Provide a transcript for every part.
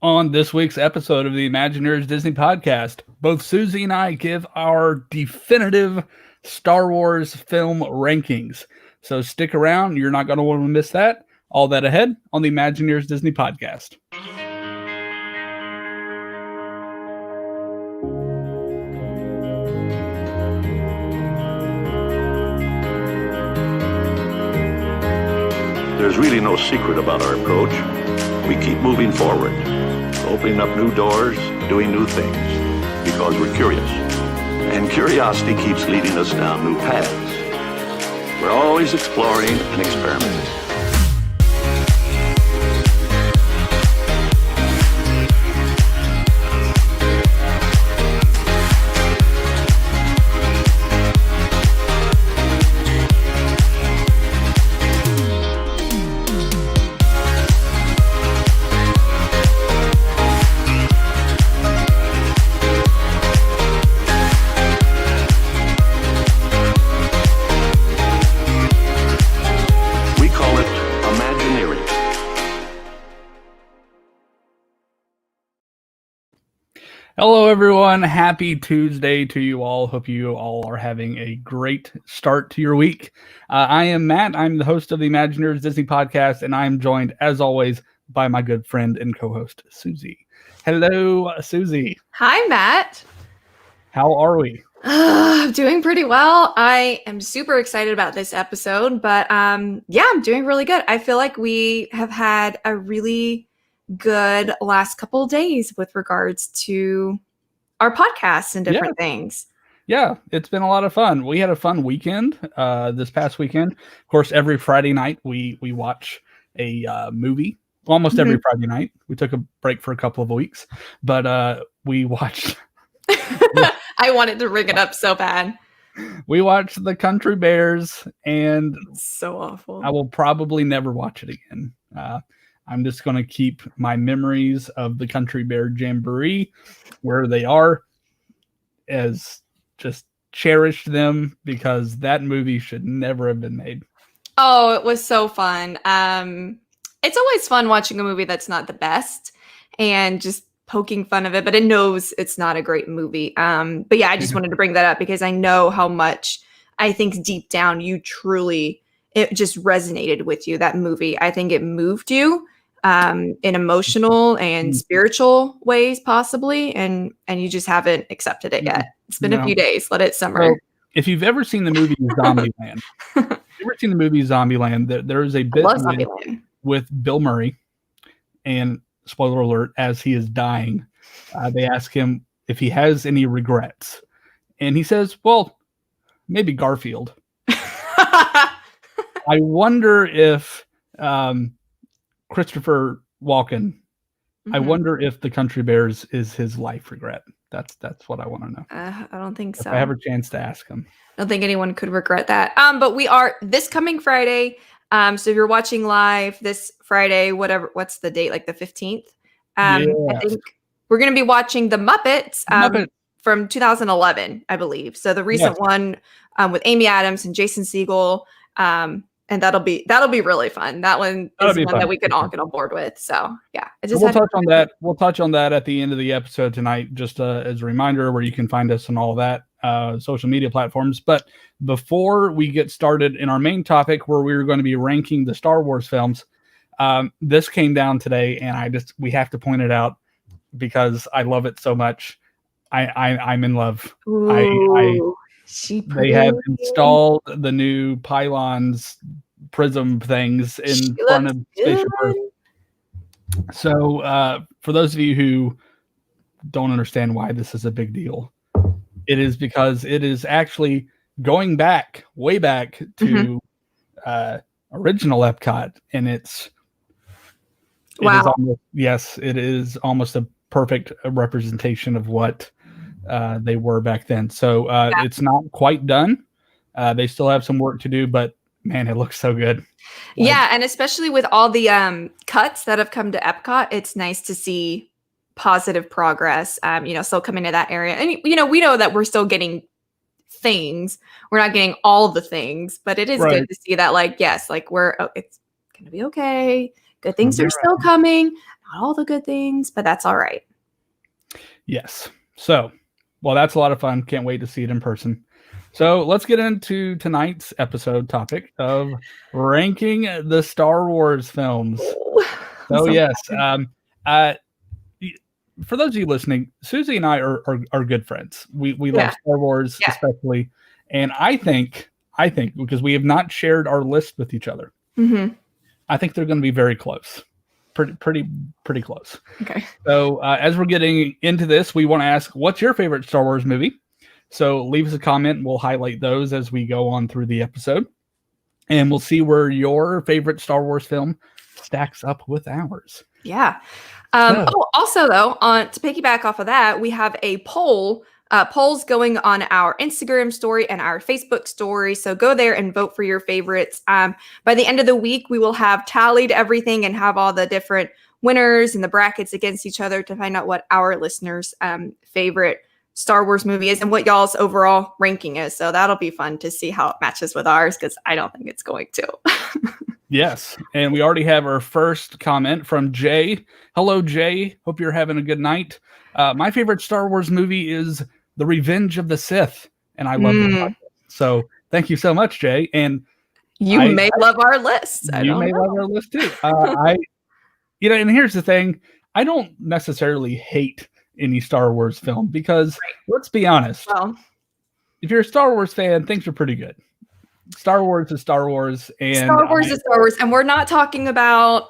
On this week's episode of the Imagineers Disney podcast, both Susie and I give our definitive Star Wars film rankings. So stick around, you're not going to want to miss that. All that ahead on the Imagineers Disney podcast. There's really no secret about our approach. We keep moving forward, opening up new doors, doing new things, because we're curious. And curiosity keeps leading us down new paths. We're always exploring and experimenting. Hello, everyone. Happy Tuesday to you all. Hope you all are having a great start to your week. I am Matt. I'm the host of the Imagineers Disney podcast, and I'm joined, as always, by my good friend and co-host, Susie. Hello, Susie. Hi, Matt. How are we? I'm doing pretty well. I am super excited about this episode, but I'm doing really good. I feel like we have had a really good last couple of days with regards to our podcasts and different things. Yeah, it's been a lot of fun. We had a fun weekend this past weekend. Of course, every Friday night we watch a movie. Almost every Friday night. We took a break for a couple of weeks, but we watched. I wanted to ring it up so bad. We watched The Country Bears, and it's so awful. I will probably never watch it again. I'm just going to keep my memories of the Country Bear Jamboree where they are, as just cherish them, because that movie should never have been made. Oh, it was so fun. It's always fun watching a movie that's not the best and just poking fun of it, but it knows it's not a great movie. But yeah, I just wanted to bring that up because I know how much I think deep down it just resonated with you, that movie. I think it moved you in emotional and spiritual ways, possibly, and you just haven't accepted it yet. It's been a few days. Let it simmer. So, if you've ever seen the movie Zombieland, there is a bit with Bill Murray, and spoiler alert, as he is dying, they ask him if he has any regrets, and he says, "Well, maybe Garfield." I wonder if Christopher Walken, I wonder if The Country Bears is his life regret. That's what I want to know. I don't think so. If I have a chance to ask him. I don't think anyone could regret that. But we are this coming Friday. So if you're watching live this Friday, what's the date? Like the 15th? I think we're going to be watching The Muppets from 2011, I believe. So the recent one with Amy Adams and Jason Segel. And that'll be really fun. That one is one that we can all get on board with. So yeah, we'll touch on that. We'll touch on that at the end of the episode tonight, just as a reminder where you can find us on all that social media platforms. But before we get started in our main topic, where we're going to be ranking the Star Wars films, this came down today, and we have to point it out because I love it so much. I'm in love. Ooh. They have installed the new pylons, prism things in front of Spaceship Earth. So, for those of you who don't understand why this is a big deal, it is because it is actually going back, way back to original Epcot, and it is almost a perfect representation of what they were back then. So it's not quite done. They still have some work to do, but man, it looks so good. And especially with all the cuts that have come to Epcot, it's nice to see positive progress. Still coming to that area, and we know that we're still getting things. We're not getting all the things, but it is good to see that. It's gonna be okay. Good things are still coming. not all the good things, but that's all right. Yes. So, well, that's a lot of fun. Can't wait to see it in person. So let's get into tonight's episode topic of ranking the Star Wars films. So yes, for those of you listening, Susie and I are good friends. We love Star Wars especially, and I think because we have not shared our list with each other, I think they're going to be very close, pretty close. Okay. So as we're getting into this, we want to ask, what's your favorite Star Wars movie? So leave us a comment. We'll highlight those as we go on through the episode, and we'll see where your favorite Star Wars film stacks up with ours. Yeah. Also though, to piggyback off of that, we have a polls going on our Instagram story and our Facebook story. So go there and vote for your favorites. By the end of the week, we will have tallied everything and have all the different winners and the brackets against each other to find out what our listeners' favorite Star Wars movie is and what y'all's overall ranking is. So that'll be fun to see how it matches with ours, because I don't think it's going to. Yes. And we already have our first comment from Jay. Hello, Jay. Hope you're having a good night. My favorite Star Wars movie is The Revenge of the Sith, and I love it. So thank you so much, Jay. And you may love our list. You may love our list too. And here's the thing. I don't necessarily hate any Star Wars film because let's be honest. Well, if you're a Star Wars fan, things are pretty good. Star Wars is Star Wars, and Star Wars is Star Wars, and we're not talking about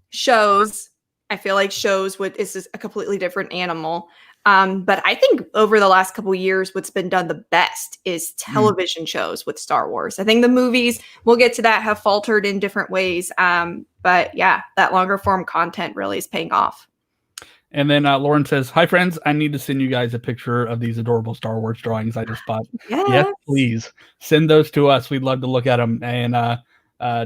shows. I feel like shows is a completely different animal. But I think over the last couple of years, what's been done the best is television shows with Star Wars. I think the movies, we'll get to that, have faltered in different ways. But yeah, that longer form content really is paying off. And then Lauren says, "Hi, friends. I need to send you guys a picture of these adorable Star Wars drawings I just bought." Yes, please send those to us. We'd love to look at them and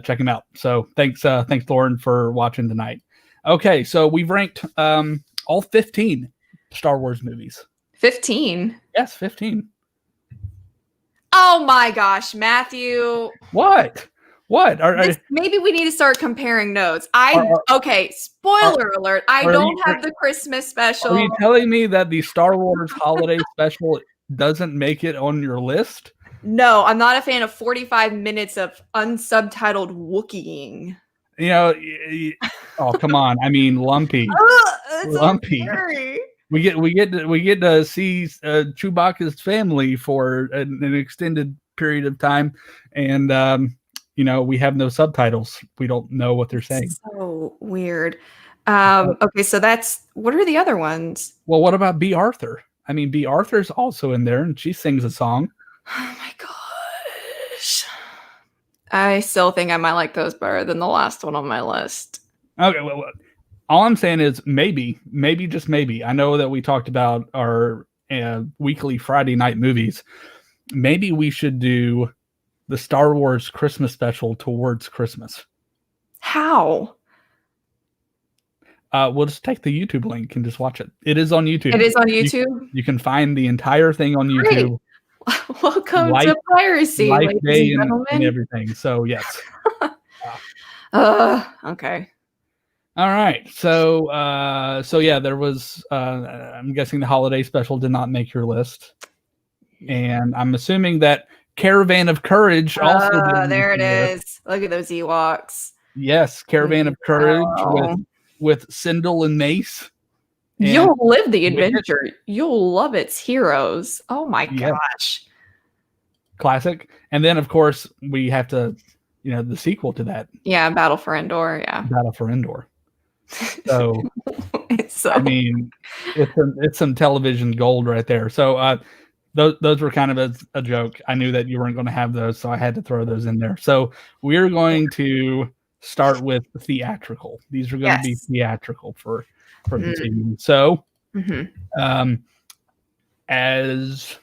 check them out. So thanks, Lauren, for watching tonight. Okay, so we've ranked all 15 Star Wars movies. 15? Yes, 15. Oh my gosh, Matthew. What? Maybe we need to start comparing notes. Spoiler alert. I don't have the Christmas special. Are you telling me that the Star Wars holiday special doesn't make it on your list? No, I'm not a fan of 45 minutes of unsubtitled Wookieing. Oh, come on. I mean, Lumpy. Lumpy. So we get to see Chewbacca's family for an extended period of time, and we have no subtitles. We don't know what they're saying. So weird. Okay, so what are the other ones? Well, what about B. Arthur? I mean, B. Arthur's also in there, and she sings a song. Oh my gosh. I still think I might like those better than the last one on my list. Okay, well, all I'm saying is maybe, just maybe. I know that we talked about our weekly Friday night movies. Maybe we should do the Star Wars Christmas special towards Christmas. How? We'll just take the YouTube link and just watch it. It is on YouTube. It is on YouTube? You can find the entire thing on YouTube. Welcome to piracy, Life Day and everything. So, yes. Okay. All right. So yeah, there was, I'm guessing the holiday special did not make your list. And I'm assuming that Caravan of Courage also didn't. There it is. Look at those Ewoks. Yes, Caravan of Courage with Sindel and Mace. And you'll live the adventure. You'll love its heroes. Oh my gosh. Classic. And then of course we have to, the sequel to that. Yeah, Battle for Endor. Yeah. Battle for Endor. So, I mean, it's some television gold right there. So those were kind of a joke. I knew that you weren't going to have those, so I had to throw those in there. So we're going to start with theatrical. These are going to be theatrical for the team. So, as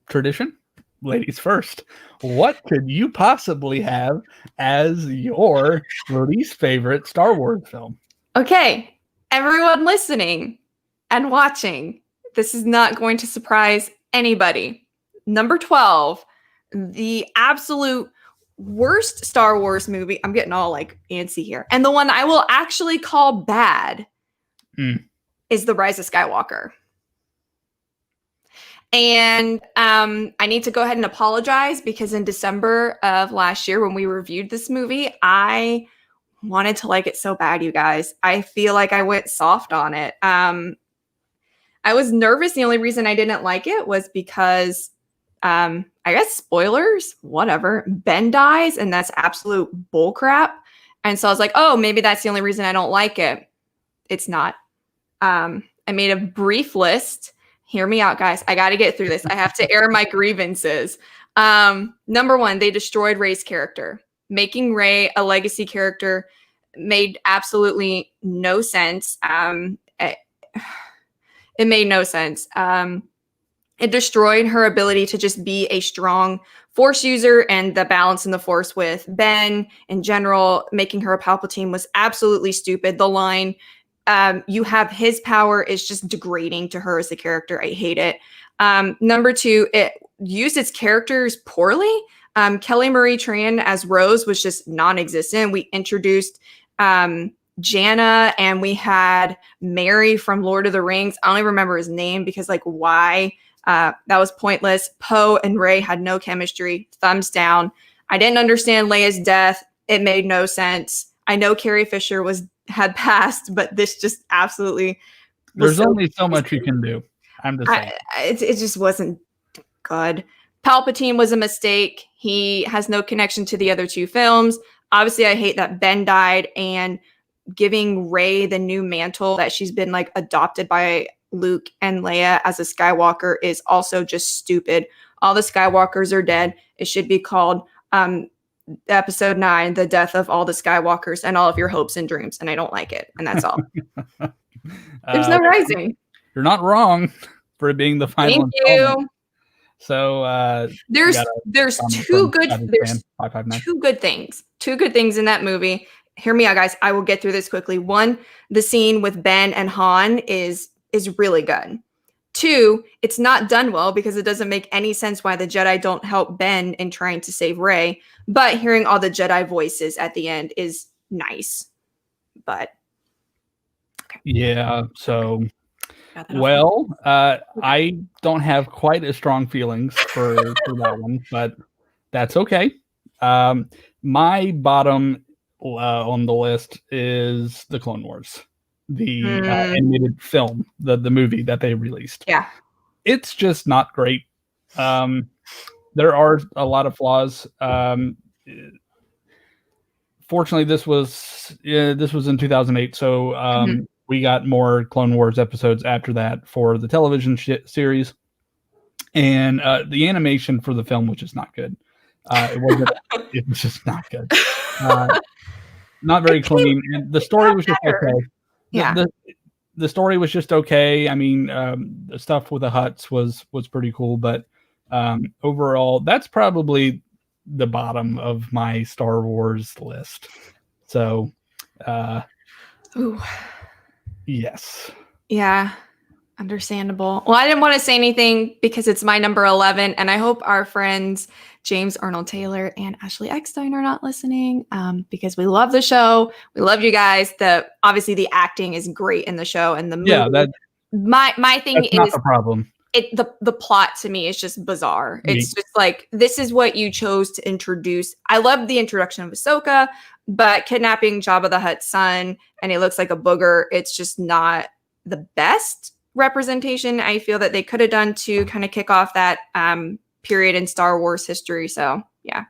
tradition, ladies first. What could you possibly have as your least favorite Star Wars film? Okay, everyone listening and watching, this is not going to surprise anybody. Number 12, the absolute worst Star Wars movie, I'm getting all like antsy here, and the one I will actually call bad is The Rise of Skywalker. And I need to go ahead and apologize because in December of last year when we reviewed this movie, I wanted to like it so bad, you guys. I feel like I went soft on it. I was nervous. The only reason I didn't like it was because I guess spoilers, whatever. Ben dies, and that's absolute bullcrap. And so I was like, oh, maybe that's the only reason I don't like it. It's not. I made a brief list. Hear me out, guys. I got to get through this. I have to air my grievances. Number one, they destroyed Rey's character. Making Rey a legacy character made absolutely no sense. It made no sense. It destroyed her ability to just be a strong Force user, and the balance in the Force with Ben in general, making her a Palpatine was absolutely stupid. The line, you have his power, is just degrading to her as a character. I hate it. Number two, it used its characters poorly. Kelly Marie Tran as Rose was just non-existent. We introduced Janna, and we had Mary from Lord of the Rings. I don't even remember his name because, like, why? That was pointless. Poe and Rey had no chemistry. Thumbs down. I didn't understand Leia's death. It made no sense. I know Carrie Fisher had passed, but this just absolutely. There's only so much you can do. I'm just saying. It just wasn't good. Palpatine was a mistake. He has no connection to the other two films. Obviously, I hate that Ben died, and giving Rey the new mantle that she's been like adopted by Luke and Leia as a Skywalker is also just stupid. All the Skywalkers are dead. It should be called Episode 9, The Death of All the Skywalkers and All of Your Hopes and Dreams. And I don't like it. And that's all. There's no rising. You're not wrong for it being the final. Thank you. So there's two good things. Two good things in that movie. Hear me out, guys. I will get through this quickly. One, the scene with Ben and Han is really good. Two, it's not done well because it doesn't make any sense why the Jedi don't help Ben in trying to save Rey. But hearing all the Jedi voices at the end is nice. But okay. Yeah, so well, I don't have quite as strong feelings for that one, but that's okay. My bottom on the list is the Clone Wars, the animated film, the movie that they released. Yeah, it's just not great. There are a lot of flaws. Fortunately, this was in 2008, so we got more Clone Wars episodes after that for the television series, and the animation for the film was just not good. It was just not good. Not very clean. And the story was just okay. Yeah. The story was just okay. I mean, the stuff with the Hutts was pretty cool, but overall, that's probably the bottom of my Star Wars list. So, yes. Yeah. Understandable. Well, I didn't want to say anything because it's my number 11, and I hope our friends James Arnold Taylor and Ashley Eckstein are not listening, because we love the show. We love you guys. Obviously the acting is great in the show, and the movie. Yeah, my thing is not the problem. The plot to me is just bizarre. It's just like, this is what you chose to introduce. I love the introduction of Ahsoka, but kidnapping Jabba the Hutt's son and he looks like a booger, it's just not the best representation I feel that they could have done to kind of kick off that period in Star Wars history. So yeah.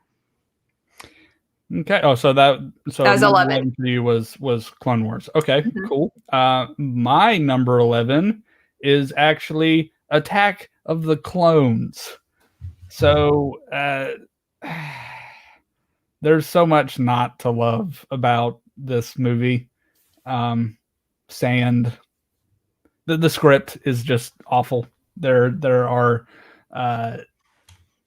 Okay. So that was 11 for you was Clone Wars. Okay, cool. My number 11 is actually Attack of the Clones. So there's so much not to love about this movie. The script is just awful. There are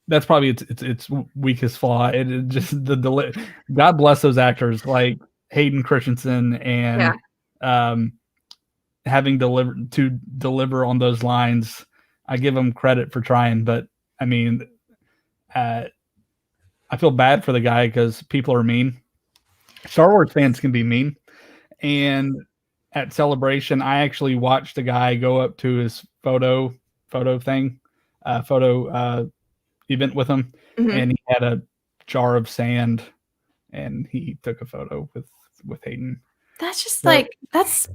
that's probably its weakest flaw. It just God bless those actors like Hayden Christensen and having to deliver on those lines. I give them credit for trying, but I mean, I I feel bad for the guy because people are mean. Star Wars fans can be mean. And at Celebration, I actually watched a guy go up to his photo thing, photo event with him, Mhm. and he had a jar of sand, and he took a photo with Hayden. That's just So- like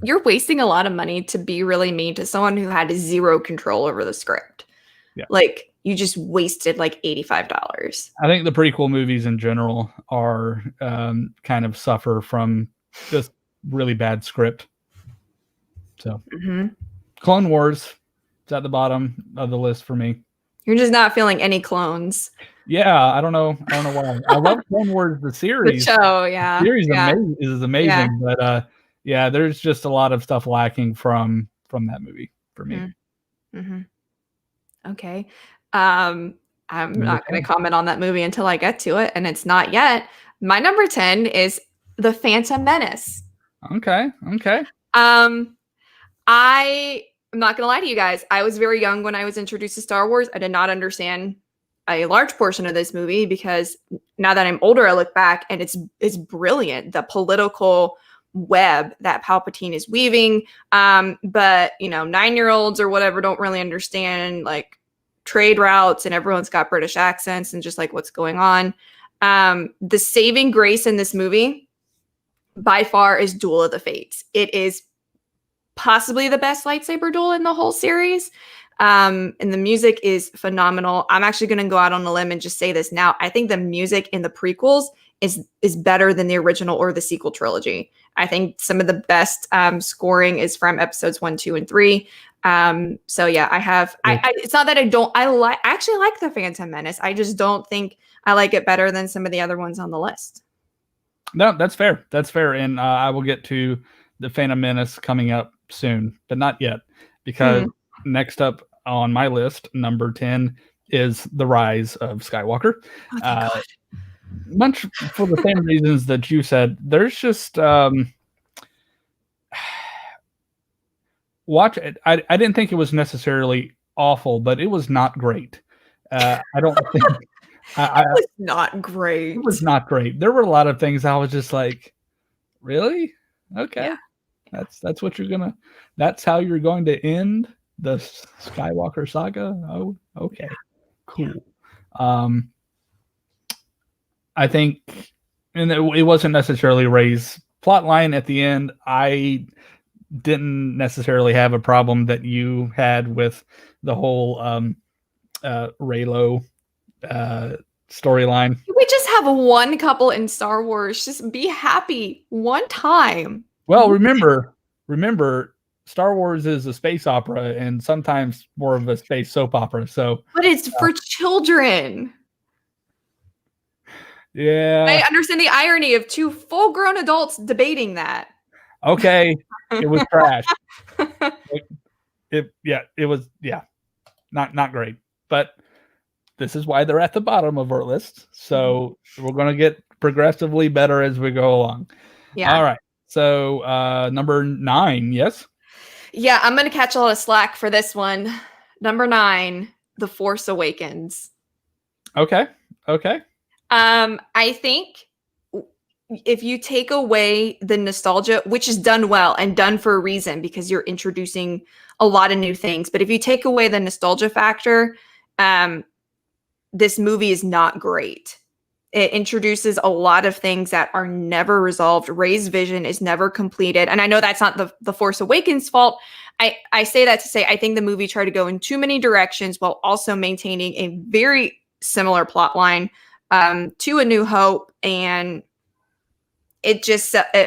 you're wasting a lot of money to be really mean to someone who had zero control over the script. Yeah. Like you just wasted like $85. I think the prequel movies in general are kind of suffer from just really bad script. So Mhm. Clone Wars is at the bottom of the list for me. You're just not feeling any clones. Yeah, I don't know why. I love Clone Wars the The series. show, yeah. The series Yeah. is amazing, but yeah, there's just a lot of stuff lacking from that movie for me. Mhm. Okay. I'm Number not going 10. to comment on that movie until I get to it, and it's not yet. My number 10 is The Phantom Menace. Okay. I'm not gonna lie to you guys. I was very young when I was introduced to Star Wars. I did not understand a large portion of this movie because now that I'm older, I look back and it's brilliant. The political web that Palpatine is weaving. But 9-year-olds or whatever don't really understand like trade routes, and everyone's got British accents and just like what's going on. The saving grace in this movie by far is Duel of the Fates. It is possibly the best lightsaber duel in the whole series. And the music is phenomenal. I'm actually going to go out on a limb and just say this now. I think the music in the prequels is better than the original or the sequel trilogy. I think some of the best scoring is from episodes 1, 2, and 3. So yeah, I have. It's not that I don't. Actually like the Phantom Menace. I just don't think I like it better than some of the other ones on the list. No, that's fair. That's fair. And I will get to the Phantom Menace coming up soon, but not yet, because next up on my list, number 10, is The Rise of Skywalker. Oh, thank God. Much for the same reasons that you said. There's just watch it. I didn't think it was necessarily awful, but it was not great. I don't think It was not great. it was not great. There were a lot of things I was just like, really? Okay. Yeah. That's what you're gonna. That's how you're going to end the Skywalker saga. Oh, okay, cool. I think, and it wasn't necessarily Rey's plot line at the end. I didn't necessarily have a problem that you had with the whole Reylo storyline. We just have one couple in Star Wars. Just be happy one time. Well, remember, Star Wars is a space opera and sometimes more of a space soap opera. So, but it's for children. Yeah. I understand the irony of two full-grown adults debating that. Okay. It was trash. It was not great. But this is why they're at the bottom of our list. So we're going to get progressively better as we go along. Yeah. All right. So number 9, yes? Yeah, I'm going to catch a lot of slack for this one. Number 9, The Force Awakens. Okay. I think if you take away the nostalgia, which is done well and done for a reason because you're introducing a lot of new things, but if you take away the nostalgia factor, this movie is not great. It introduces a lot of things that are never resolved. Rey's vision is never completed. And I know that's not the Force Awakens fault. I say that to say I think the movie tried to go in too many directions while also maintaining a very similar plot line to A New Hope. And it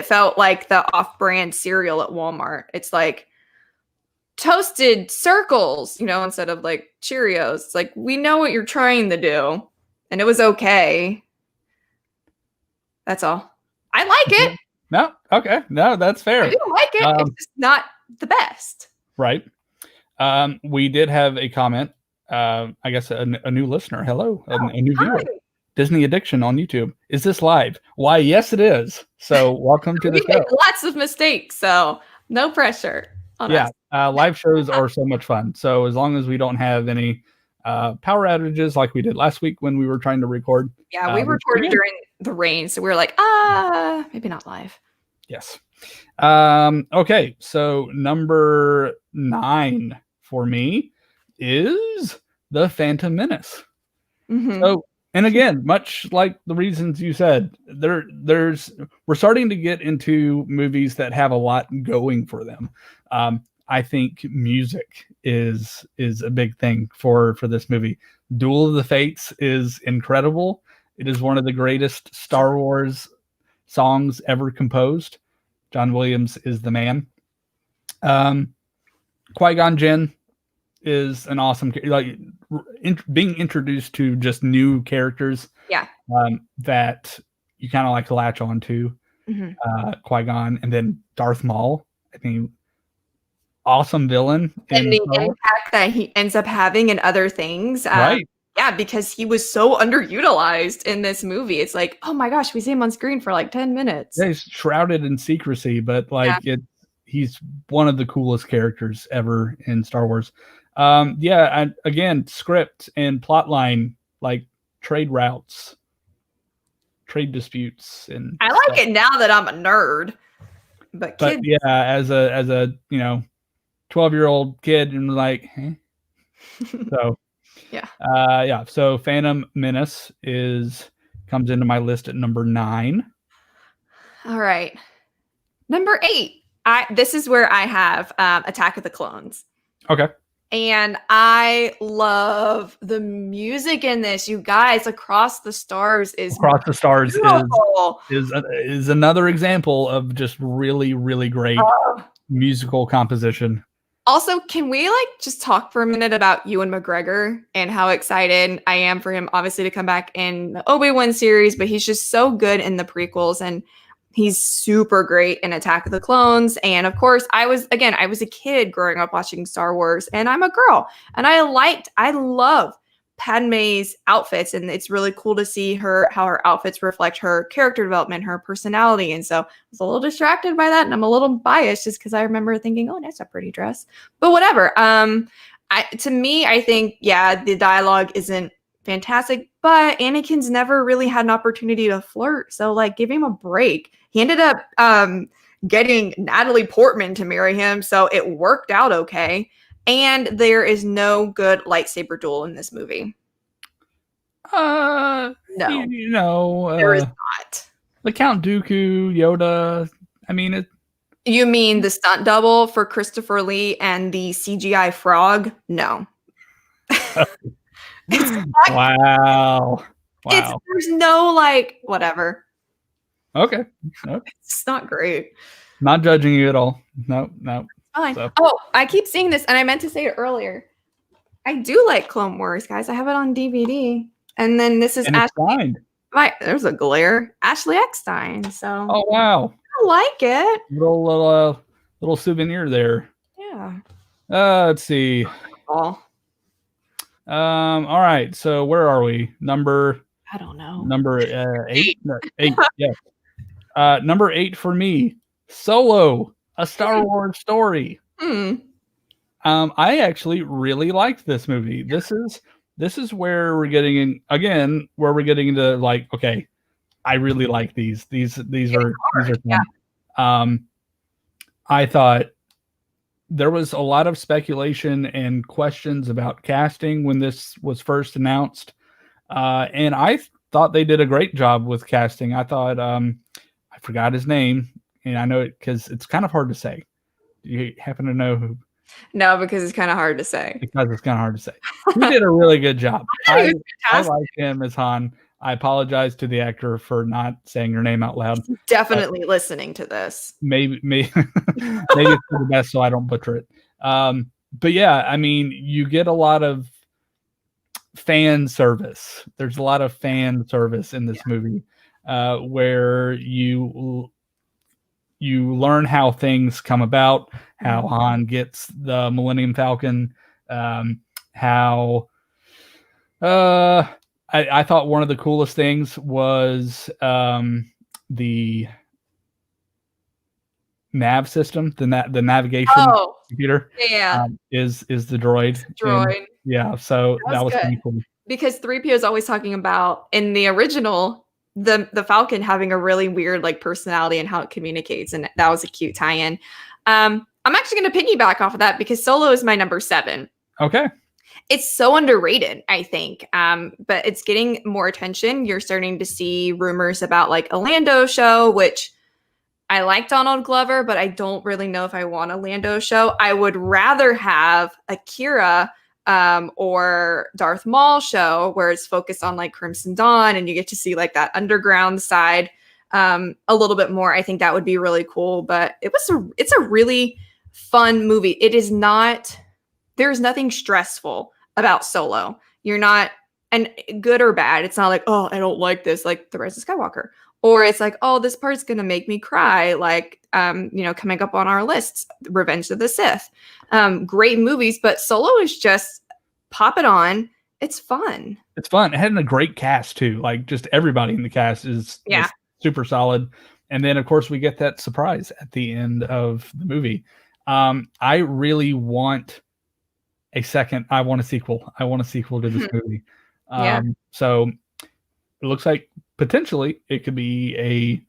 felt like the off-brand cereal at Walmart. It's like toasted circles, instead of like Cheerios. It's like, we know what you're trying to do. And it was okay. That's all. I like it. No, okay. No, that's fair. I do like it. It's just not the best. Right. We did have a comment. I guess a new listener. Hello. A new viewer. Hi. Disney Addiction on YouTube. Is this live? Why, yes, it is. So welcome to the We make show. lots of mistakes, so no pressure on us. Live shows are so much fun. So as long as we don't have any Power outages like we did last week when we were trying to record. Yeah, we recorded during the rain, so we were like, maybe not live. Yes. Okay, so number 9 for me is The Phantom Menace. So, and again, much like the reasons you said, we're starting to get into movies that have a lot going for them. I think music is a big thing for this movie. Duel of the Fates is incredible. It is one of the greatest Star Wars songs ever composed. John Williams is the man. Qui-Gon Jinn is an awesome, being introduced to just new characters. Yeah. That you kind of like latch on to. Qui-Gon, and then Darth Maul. I think awesome villain. And the impact that he ends up having in other things. Right. Yeah, because he was so underutilized in this movie. It's like, oh my gosh, we see him on screen for like 10 minutes. Yeah, he's shrouded in secrecy, but he's one of the coolest characters ever in Star Wars. Again, script and plot line, like trade routes, trade disputes, and I like it now that I'm a nerd. But kids, yeah, as a 12-year-old kid, and like, so yeah. So Phantom Menace comes into my list at number 9. All right, number 8. This is where I have Attack of the Clones. Okay. And I love the music in this. You guys, Across the Stars is another example of just really, really great musical composition. Also, can we just talk for a minute about Ewan McGregor and how excited I am for him, obviously, to come back in the Obi-Wan series, but he's just so good in the prequels, and he's super great in Attack of the Clones. And of course, I was a kid growing up watching Star Wars, and I'm a girl, and I love Padme's outfits, and it's really cool to see how her outfits reflect her character development, her personality. And so I was a little distracted by that, and I'm a little biased just because I remember thinking, oh, that's a pretty dress. But whatever. To me, I think, the dialogue isn't fantastic, but Anakin's never really had an opportunity to flirt, so give him a break. He ended up getting Natalie Portman to marry him, so it worked out okay. And there is no good lightsaber duel in this movie. No, there is not. The Count Dooku, Yoda. I mean, you mean the stunt double for Christopher Lee and the CGI frog? No. Wow. There's no whatever. Okay. It's not great. Not judging you at all. No. Fine. So. Oh, I keep seeing this, and I meant to say it earlier. I do like Clone Wars, guys. I have it on DVD. And then this is Ashley. Right, there's a glare. Ashley Eckstein. So. Oh wow. I like it. Little souvenir there. Yeah. Let's see. All right. So where are we? I don't know. Number 8. 8. Yeah. Number 8 for me. Solo. A Star Wars story. I actually really liked this movie. This is where we're getting into okay, I really like these. These are fun. Yeah. I thought there was a lot of speculation and questions about casting when this was first announced, and I thought they did a great job with casting. I thought I forgot his name. And I know it because it's kind of hard to say. Do you happen to know who? No, because it's kind of hard to say. Because it's kind of hard to say. He did a really good job. I like him as Han. I apologize to the actor for not saying your name out loud. He's definitely listening to this. Maybe it's for the best so I don't butcher it. But yeah, I mean, you get a lot of fan service. There's a lot of fan service in this movie where you learn how things come about, how Han gets the Millennium Falcon, how I thought one of the coolest things was the nav system, the navigation computer. Yeah, is the droid. Yeah, so that was good. pretty cool. Because 3PO is always talking about in the original the Falcon having a really weird like personality and how it communicates, and that was a cute tie-in. I'm actually going to piggyback off of that because Solo is my number 7. Okay. It's so underrated, I think. But it's getting more attention. You're starting to see rumors about like a Lando show, which I like Donald Glover, but I don't really know if I want a Lando show. I would rather have a Kira or Darth Maul show where it's focused on like Crimson Dawn and you get to see like that underground side a little bit more. I think that would be really cool. But it's a really fun movie. It is not, there's nothing stressful about Solo. You're not, and good or bad. It's not like, oh, I don't like this, like The Rise of Skywalker. Or it's like, oh, this part's gonna make me cry, like coming up on our lists, Revenge of the Sith. Great movies, but Solo is just pop it on. It's fun. It's fun. It had a great cast too. Like just everybody in the cast is super solid. And then of course we get that surprise at the end of the movie. I really want a second. I want a sequel. I want a sequel to this movie. So it looks like potentially it could be a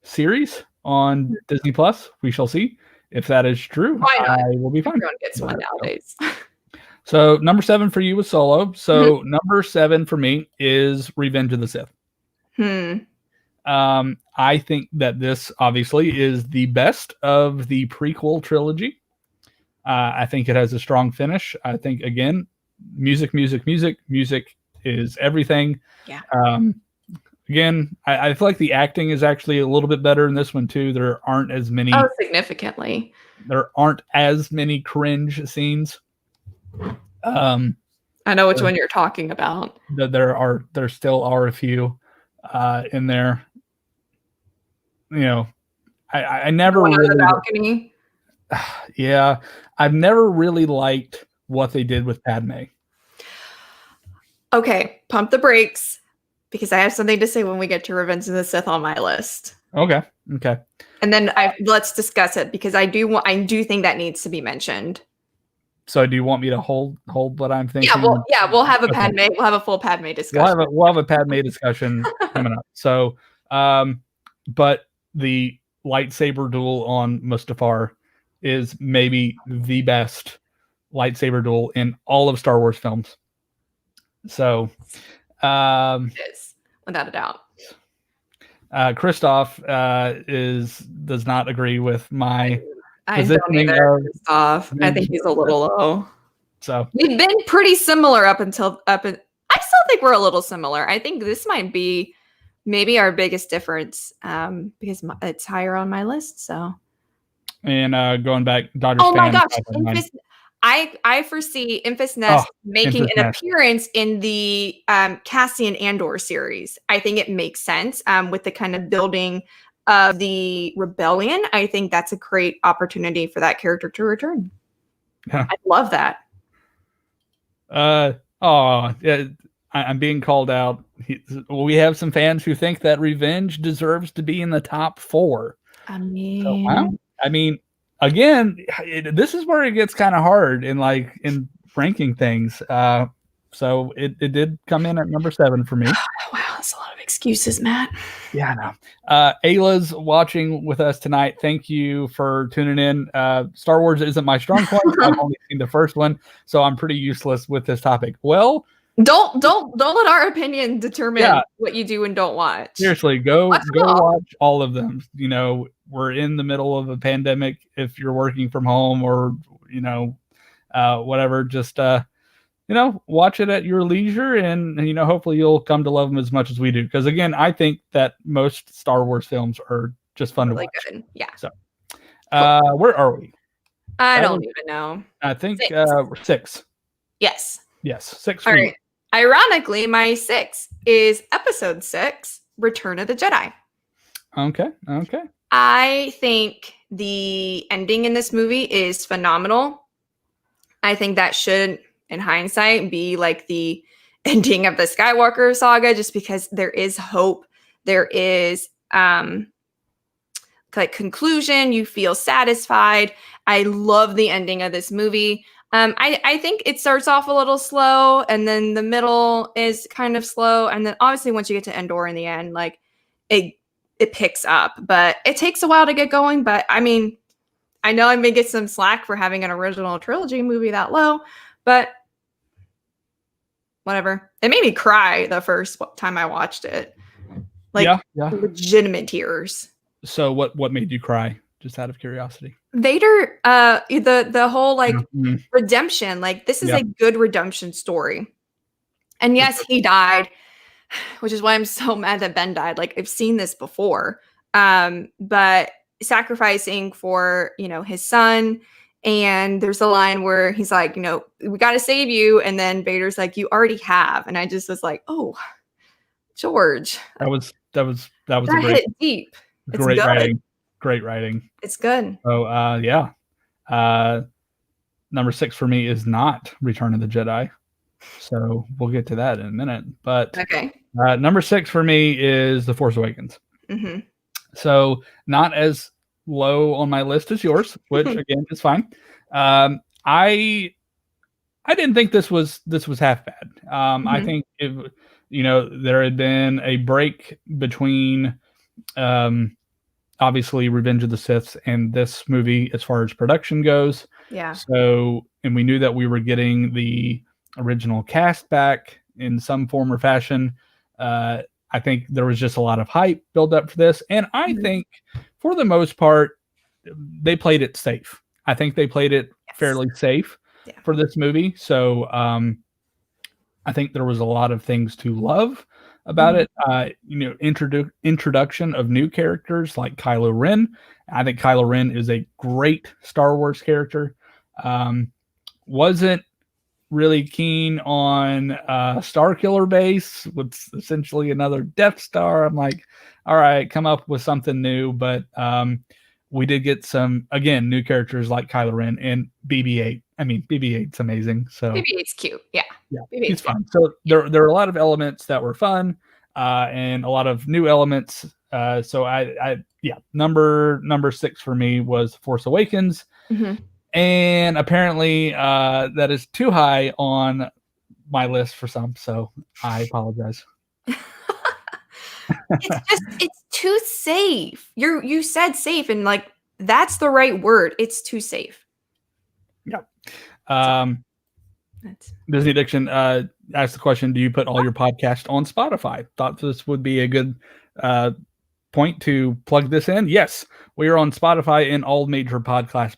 series on Disney Plus. We shall see. If that is true, I will be fine. Everyone gets one nowadays. So number 7 for you was Solo. So number 7 for me is Revenge of the Sith. I think that this obviously is the best of the prequel trilogy. I think it has a strong finish. I think again, music is everything. Yeah. Again, I feel like the acting is actually a little bit better in this one too. There aren't as many. Oh, significantly. There aren't as many cringe scenes. I know which one you're talking about. There still are a few in there. You know, I never really. Balcony. Yeah, I've never really liked what they did with Padme. Okay, pump the brakes because I have something to say when we get to Revenge of the Sith on my list. Okay. And then let's discuss it because I do think that needs to be mentioned. So do you want me to hold what I'm thinking? We'll have a Padme. We'll have a full Padme discussion. We'll have a Padme discussion coming up. So, but the lightsaber duel on Mustafar is maybe the best lightsaber duel in all of Star Wars films. So, it is without a doubt. Christoph does not agree with my positioning. Christoph. I think he's a little low. So we've been pretty similar I still think we're a little similar. I think this might be maybe our biggest difference because it's higher on my list. So, and going back, Dodgers. Oh my gosh, I foresee Infus Nest making an appearance in the Cassian Andor series. I think it makes sense with the kind of building of the rebellion. I think that's a great opportunity for that character to return. Yeah. I love that. I'm being called out. We have some fans who think that Revenge deserves to be in the top 4. I mean, again, this is where it gets kind of hard in ranking things. So it did come in at number 7 for me. Wow, that's a lot of excuses, Matt. Yeah, I know. Ayla's watching with us tonight. Thank you for tuning in. Star Wars isn't my strong point. I've only seen the first one, so I'm pretty useless with this topic. Well, don't let our opinion determine what you do and don't watch. Seriously, go watch all of them. You know, we're in the middle of a pandemic. If you're working from home or whatever, just watch it at your leisure, and hopefully you'll come to love them as much as we do. Because again, I think that most Star Wars films are just fun to watch. Good. Yeah. So, where are we? I don't even know. I think 6. Yes. 6. All right. Ironically, my 6 is Episode 6, Return of the Jedi. Okay. I think the ending in this movie is phenomenal. I think that should, in hindsight, be like the ending of the Skywalker saga, just because there is hope. There is conclusion. You feel satisfied. I love the ending of this movie. I think it starts off a little slow, and then the middle is kind of slow, and then obviously once you get to Endor in the end, like it picks up, but it takes a while to get going. But I mean, I know I may get some slack for having an original trilogy movie that low, but whatever. It made me cry the first time I watched it, like Yeah. legitimate tears. So what made you cry? Just out of curiosity. Vader, the whole like Mhm. redemption, like this is Yeah. a good redemption story. And yes, he died, which is why I'm so mad that Ben died. Like I've seen this before. But sacrificing for, his son, and there's a line where he's like, we got to save you, and then Vader's like, you already have. And I just was like, oh, George. That was a That great hit deep. It's good. writing. Great writing. It's good. So yeah. Number 6 for me is not Return of the Jedi. So we'll get to that in a minute. But Okay. number 6 for me is The Force Awakens. Mm-hmm. So not as low on my list as yours, which again is fine. I didn't think this was half bad. I think there had been a break between obviously Revenge of the Sith and this movie as far as production goes. Yeah. So, and we knew that we were getting the original cast back in some form or fashion. I think there was just a lot of hype built up for this. And I think for the most part, they played it safe. I think they played it fairly safe for this movie. So I think there was a lot of things to love about it. Introduction of new characters like Kylo Ren. I think Kylo Ren is a great Star Wars character. Wasn't really keen on Starkiller Base, with essentially another Death Star. I'm like, all right, come up with something new. But we did get some, again, new characters like Kylo Ren and BB-8. I mean, BB-8's amazing. So BB-8's cute. Yeah. He's fun. So there are a lot of elements that were fun and a lot of new elements. So I number 6 for me was Force Awakens. Mm-hmm. And apparently that is too high on my list for some, so I apologize. It's too safe. You said safe, and like that's the right word. It's too safe. Yeah. Disney Addiction asked the question, do you put all your podcasts on Spotify? Thought this would be a good point to plug this in. Yes, we are on Spotify and all major podcast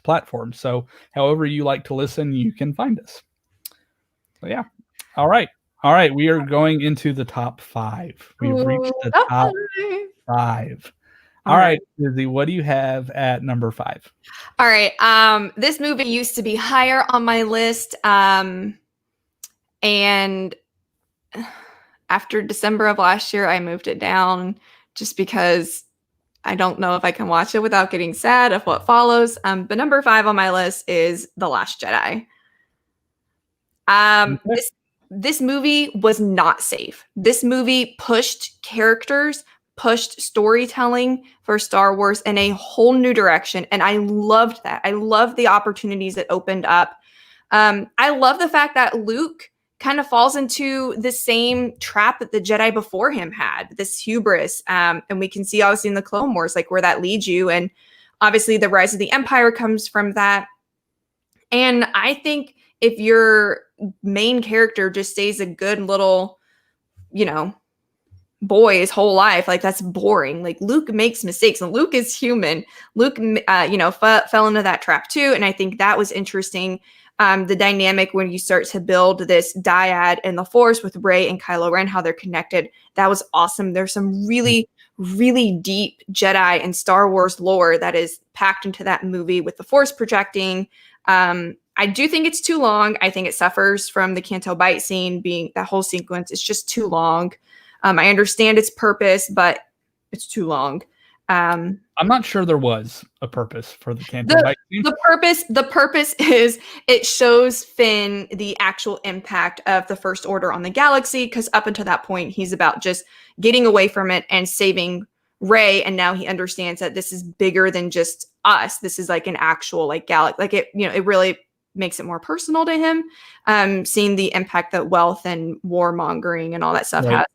platforms. So however you like to listen, you can find us. So yeah. All right. We are going into the top 5. We've reached the top 5. All right, Lizzie, what do you have at number 5? All right. This movie used to be higher on my list. And after December of last year, I moved it down just because I don't know if I can watch it without getting sad of what follows. But number 5 on my list is The Last Jedi. This movie was not safe. This movie pushed characters, pushed storytelling for Star Wars in a whole new direction. And I loved that. I loved the opportunities that opened up. I love the fact that Luke kind of falls into the same trap that the Jedi before him had, this hubris. And we can see obviously in the Clone Wars, like where that leads you. And obviously the rise of the Empire comes from that. And I think if your main character just stays a good little, boy his whole life, like that's boring. Like Luke makes mistakes, and Luke is human. Luke, fell into that trap too. And I think that was interesting. The dynamic when you start to build this dyad in the Force with Rey and Kylo Ren, how they're connected. That was awesome. There's some really, really deep Jedi and Star Wars lore that is packed into that movie with the Force projecting. I do think it's too long. I think it suffers from the Canto Bight scene being that whole sequence. It's just too long. I understand its purpose, but it's too long. I'm not sure there was a purpose for the Canto Bight scene. The purpose is it shows Finn the actual impact of the First Order on the galaxy, because up until that point, he's about just getting away from it and saving Rey, and now he understands that this is bigger than just us. This is like an actual like galaxy. Like it really makes it more personal to him. Seeing the impact that wealth and warmongering and all that stuff has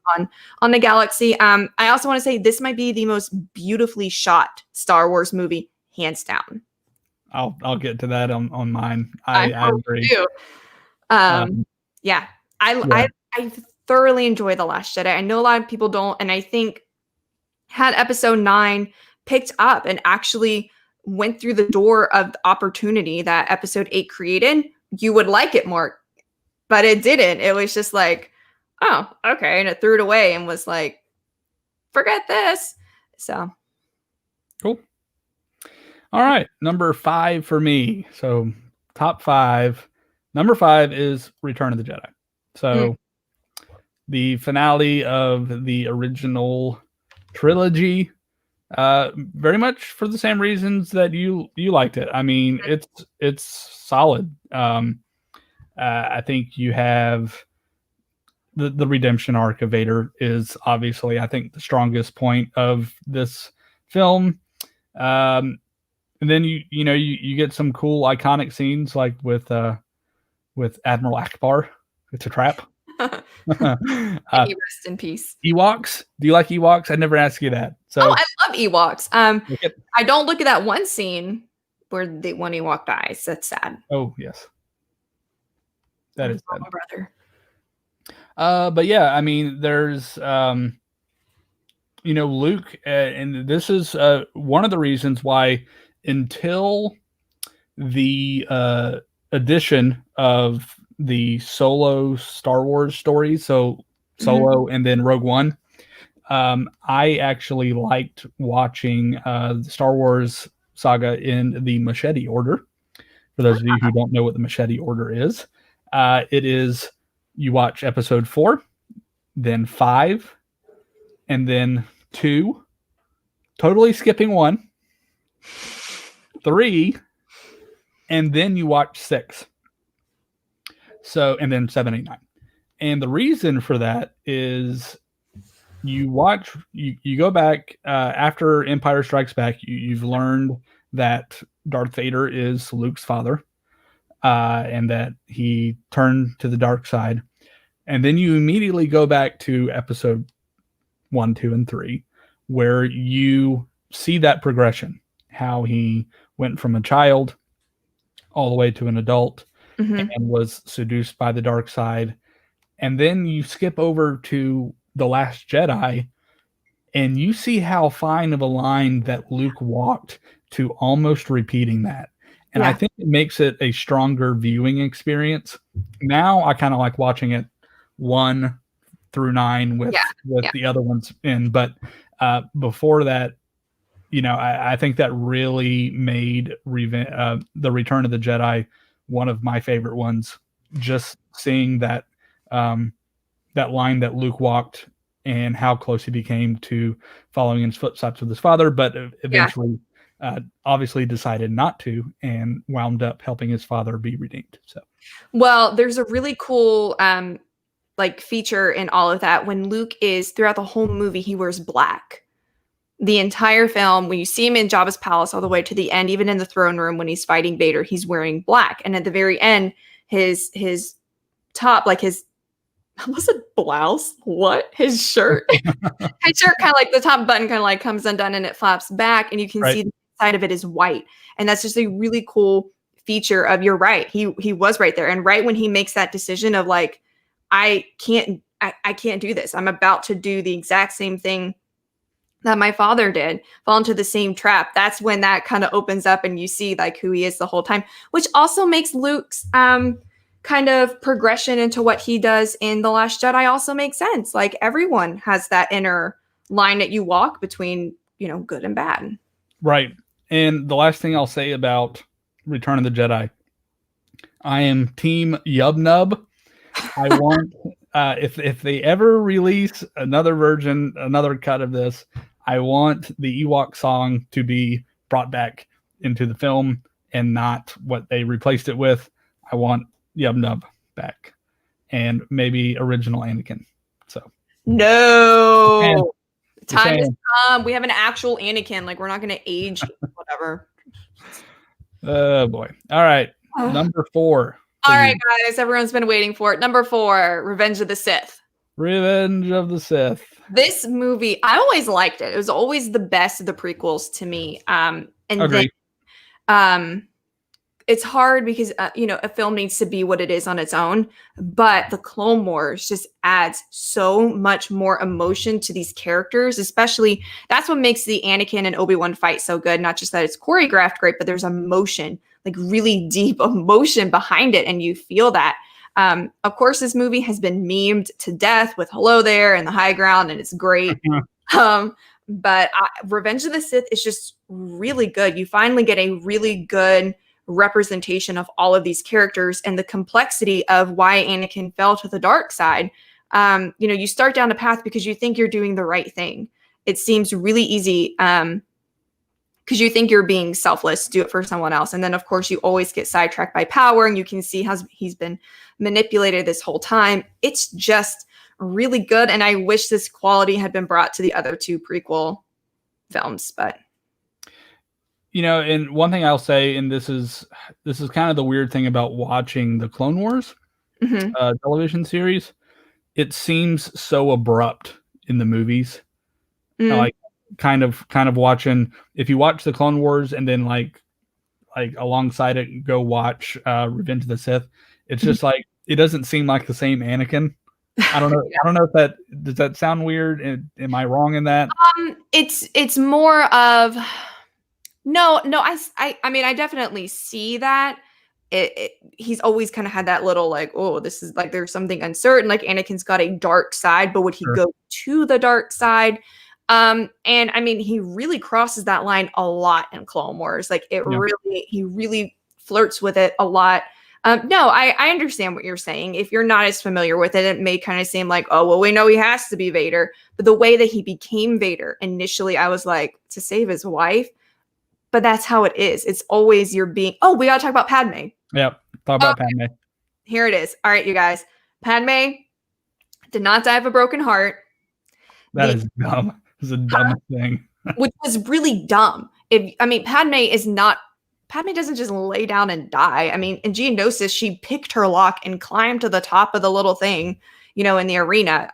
on the galaxy. I also want to say this might be the most beautifully shot Star Wars movie, hands down. I'll get to that on mine. I agree. Too. I thoroughly enjoy The Last Jedi. I know a lot of people don't, and I think had episode 9 picked up and actually went through the door of the opportunity that episode 8 created, you would like it more. But it didn't. It was just like, oh, okay. And it threw it away and was like, forget this. So cool. All right. Number 5 for me. So top 5. Number 5 is Return of the Jedi. So the finale of the original trilogy, very much for the same reasons that you liked it. I mean, it's solid. I think you have the redemption arc of Vader is obviously, I think, the strongest point of this film. And then you get some cool iconic scenes like with Admiral Akbar. It's a trap. May he rest in peace. Ewoks. Do you like Ewoks? I never asked you that. So I love Ewoks. I don't look at that one scene where the one Ewok dies. That's sad. Oh yes, that is sad. My brother. But yeah, I mean, there's Luke, and this is one of the reasons why until the addition of the solo Star Wars stories, so Solo and then Rogue One, I actually liked watching the Star Wars saga in the machete order. For those of you who don't know what the machete order is, it is you watch episode 4, then 5, and then 2, totally skipping 1, 3, and then you watch 6. So, and then 7, 8, 9. And the reason for that is you go back after Empire Strikes Back, you've learned that Darth Vader is Luke's father, and that he turned to the dark side. And then you immediately go back to episode 1, 2, and 3, where you see that progression, how he went from a child all the way to an adult, and was seduced by the dark side. And then you skip over to The Last Jedi, and you see how fine of a line that Luke walked to almost repeating that. And I think it makes it a stronger viewing experience. Now I kind of like watching it 1 through 9 with the other ones in. But before that, I think that really made the Return of the Jedi one of my favorite ones. Just seeing that that line that Luke walked and how close he became to following in his footsteps with his father, but eventually obviously decided not to and wound up helping his father be redeemed. So, well, there's a really cool feature in all of that when Luke is throughout the whole movie, he wears black. The entire film, when you see him in Jabba's palace all the way to the end, even in the throne room when he's fighting Vader, he's wearing black. And at the very end, his top, like his, was it blouse? What? His shirt? His shirt kind of like the top button kind of like comes undone and it flaps back, and you can see the side of it is white. And that's just a really cool feature of, you're right. He was right there. And right when he makes that decision of like, I can't do this. I'm about to do the exact same thing that my father did, fall into the same trap. That's when that kind of opens up and you see like who he is the whole time, which also makes Luke's kind of progression into what he does in The Last Jedi also makes sense. Like everyone has that inner line that you walk between, good and bad. Right. And the last thing I'll say about Return of the Jedi, I am team Yub Nub. I want, if they ever release another version, another cut of this, I want the Ewok song to be brought back into the film and not what they replaced it with. I want Yub Nub back and maybe original Anakin. So no, time has come. We have an actual Anakin. Like we're not going to age whatever. Oh boy. All right. number 4. All right, guys, everyone's been waiting for it. Number 4, Revenge of the Sith. Revenge of the Sith. This movie, I always liked it. It was always the best of the prequels to me. And Agree. then it's hard because a film needs to be what it is on its own, but the Clone Wars just adds so much more emotion to these characters. Especially, that's what makes the Anakin and Obi-Wan fight so good. Not just that it's choreographed great, but there's emotion, like really deep emotion behind it, and you feel that. Of course, this movie has been memed to death with "Hello There" and the high ground, and it's great. But Revenge of the Sith is just really good. You finally get a really good representation of all of these characters and the complexity of why Anakin fell to the dark side. You start down a path because you think you're doing the right thing. It seems really easy because you think you're being selfless, do it for someone else. And then, of course, you always get sidetracked by power, and you can see how he's been manipulated this whole time. It's just really good, and I wish this quality had been brought to the other 2 prequel films, but and one thing I'll say, and this is kind of the weird thing about watching the Clone Wars television series, it seems so abrupt in the movies. Like kind of watching, if you watch the Clone Wars and then like alongside it go watch Revenge of the Sith, it's just like it doesn't seem like the same Anakin. I don't know. I don't know if does that sound weird? Am I wrong in that? It's more of no. I mean, I definitely see that. He's always kind of had that little like, oh, this is like there's something uncertain. Like Anakin's got a dark side, but would he go to the dark side? And I mean, he really crosses that line a lot in Clone Wars. Like he really flirts with it a lot. No, I understand what you're saying. If you're not as familiar with it, it may kind of seem like, oh, well, we know he has to be Vader. But the way that he became Vader, initially, I was like, to save his wife. But that's how it is. It's always you're being, oh, we got to talk about Padme. Yep. Talk about Padme. Here it is. All right, you guys. Padme did not die of a broken heart. That is dumb. It's the dumbest thing. Which was really dumb. Padme doesn't just lay down and die. I mean, in Geonosis, she picked her lock and climbed to the top of the little thing, in the arena.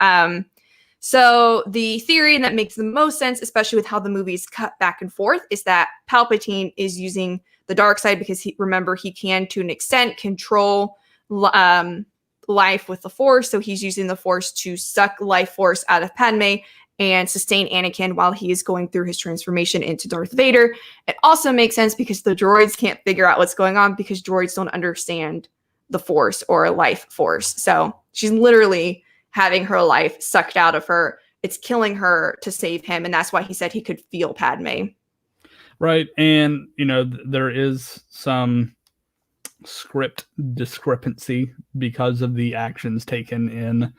So the theory that makes the most sense, especially with how the movies cut back and forth, is that Palpatine is using the dark side because he can, to an extent, control life with the Force. So he's using the Force to suck life force out of Padme and sustain Anakin while he is going through his transformation into Darth Vader. It also makes sense because the droids can't figure out what's going on because droids don't understand the Force or life force. So she's literally having her life sucked out of her. It's killing her to save him. And that's why he said he could feel Padme. Right. And, there is some script discrepancy because of the actions taken in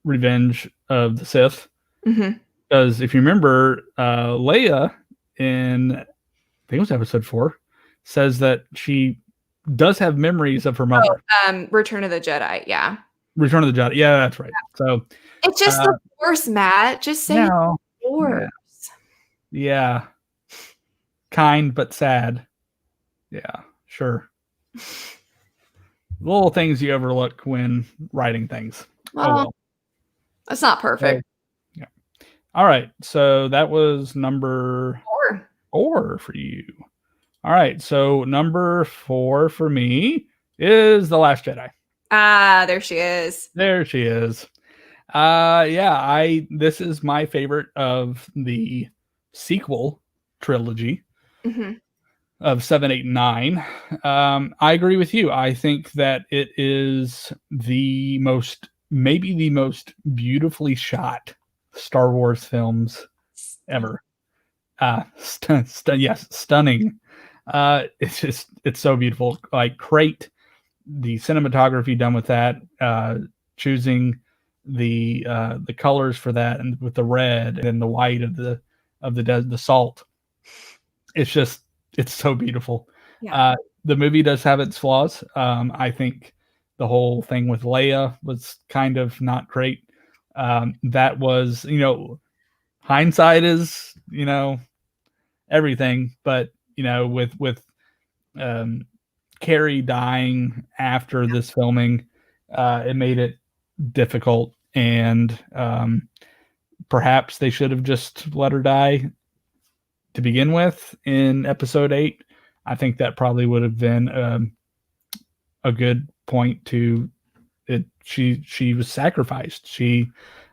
Revenge of the Sith. Because if you remember, Leia in, I think it was episode 4, says that she does have memories of her mother. Return of the Jedi. Yeah. Return of the Jedi. Yeah, that's right. So it's just the Force, Matt. Just say Force. Yeah. Kind but sad. Yeah, sure. Little things you overlook when writing things. Well. That's not perfect. Yeah. All right. So that was number 4 for you. All right. So number 4 for me is The Last Jedi. There she is. There she is. This is my favorite of the sequel trilogy of 7, 8, 9. I agree with you. I think that it is maybe the most beautifully shot Star Wars films ever. Stunning. It's so beautiful. Like great, the cinematography done with that, choosing the colors for that, and with the red and the white of the salt. It's so beautiful. Yeah. The movie does have its flaws. I think the whole thing with Leia was kind of not great. That was, hindsight is, everything. But, with Carrie dying after this filming, it made it difficult, and perhaps they should have just let her die to begin with in episode 8. I think that probably would have been a good point to it. She was sacrificed. She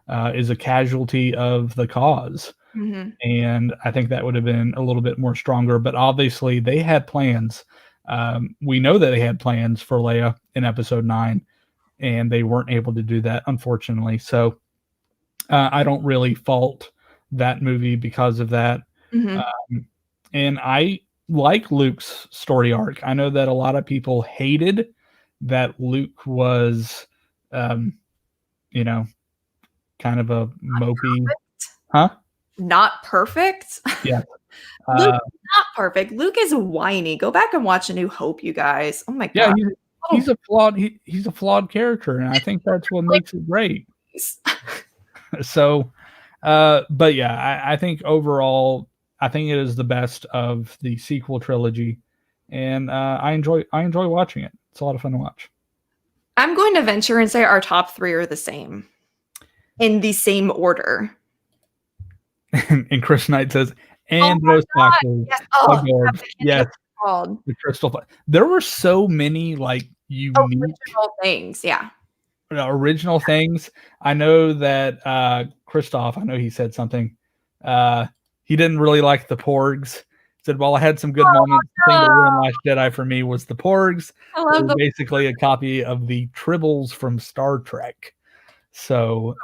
is a casualty of the cause. Mm-hmm. And I think that would have been a little bit more stronger. But obviously, they had plans. We know that they had plans for Leia in episode 9, and they weren't able to do that, unfortunately. So I don't really fault that movie because of that. Mm-hmm. And I like Luke's story arc. I know that a lot of people hated that Luke was, you know, kind of a mopey, huh? Not perfect. Yeah. Luke is not perfect. Luke is whiny. Go back and watch A New Hope, you guys. Oh my Yeah, god. he's a flawed he's a flawed character, and I think that's what makes it great. So, but yeah, I think overall, I think it is the best of the sequel trilogy, and I enjoy watching it. It's a lot of fun to watch. I'm going to venture and say our top 3 are the same, in the same order. And Chris Knight says, and those boxes, yes. Oh, yes, the crystal. There were so many like unique original things. Yeah. Original things. I know that Christoph, I know he said something. He didn't really like the Porgs. He said, "Well, I had some good moments. The thing that ruined Last Jedi for me was the Porgs. I love them. Basically a copy of the Tribbles from Star Trek." So